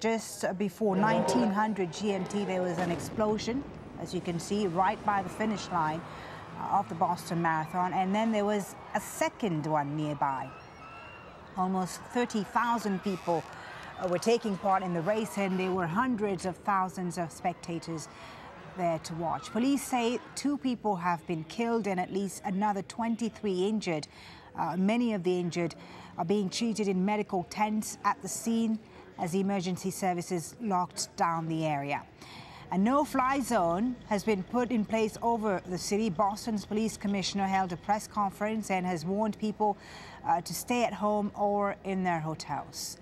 Just before 1900 GMT, there was an explosion, as you can see, right by the finish line of the Boston Marathon. And then there was a second one nearby. Almost 30,000 people were taking part in the race, and there were hundreds of thousands of spectators there to watch. Police say 2 people have been killed and at least another 23 injured. Many of the injured are being treated in medical tents at the scene as the emergency services locked down the area. A no-fly zone has been put in place over the city. Boston's police commissioner held a press conference and has warned people to stay at home or in their hotels.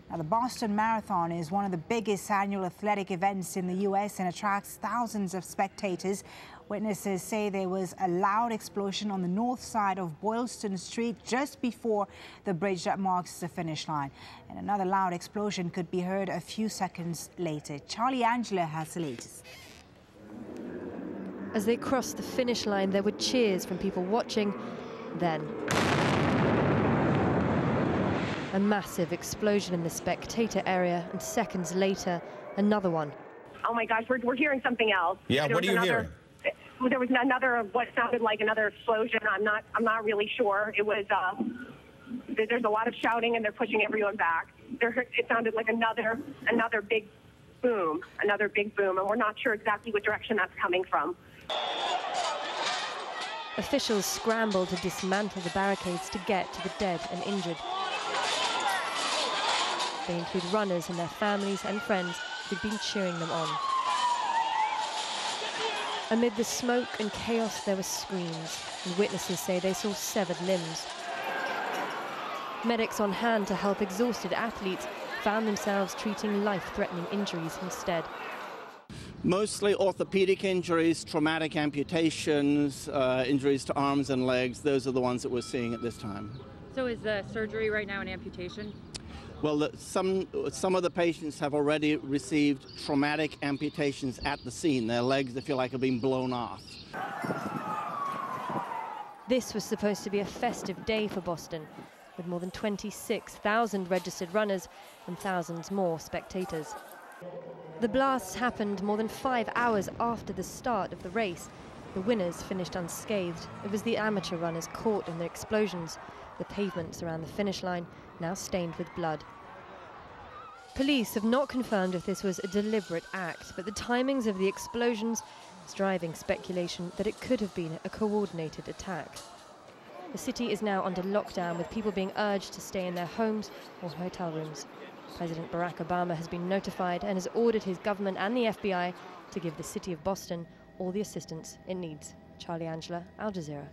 Now, the Boston Marathon is one of the biggest annual athletic events in the U.S. and attracts thousands of spectators. Witnesses say there was a loud explosion on the north side of Boylston Street just before the bridge that marks the finish line. And another loud explosion could be heard a few seconds later. Charlie Angela has the latest. As they crossed the finish line, there were cheers from people watching. Then a massive explosion in the spectator area, and seconds later, another one. Oh my gosh, we're hearing something else. Yeah, what are you hearing? There was another, what sounded like another explosion. I'm not really sure. It was, there's a lot of shouting and they're pushing everyone back. It sounded like another big boom, and we're not sure exactly what direction that's coming from. Officials scrambled to dismantle the barricades to get to the dead and injured. They include runners and their families and friends who'd been cheering them on. Amid the smoke and chaos, there were screams, and witnesses say they saw severed limbs. Medics on hand to help exhausted athletes found themselves treating life-threatening injuries instead. Mostly orthopedic injuries, traumatic amputations, injuries to arms and legs. Those are the ones that we're seeing at this time. So is the surgery right now an amputation? Well, some of the patients have already received traumatic amputations at the scene. Their legs, they feel like, have been blown off. This was supposed to be a festive day for Boston, with more than 26,000 registered runners and thousands more spectators. The blasts happened more than 5 hours after the start of the race. The winners finished unscathed. It was the amateur runners caught in the explosions. The pavements around the finish line now stained with blood. Police have not confirmed if this was a deliberate act, but the timings of the explosions is driving speculation that it could have been a coordinated attack. The city is now under lockdown, with people being urged to stay in their homes or hotel rooms. President Barack Obama has been notified and has ordered his government and the FBI to give the city of Boston all the assistance it needs. Charlie Angela, Al Jazeera.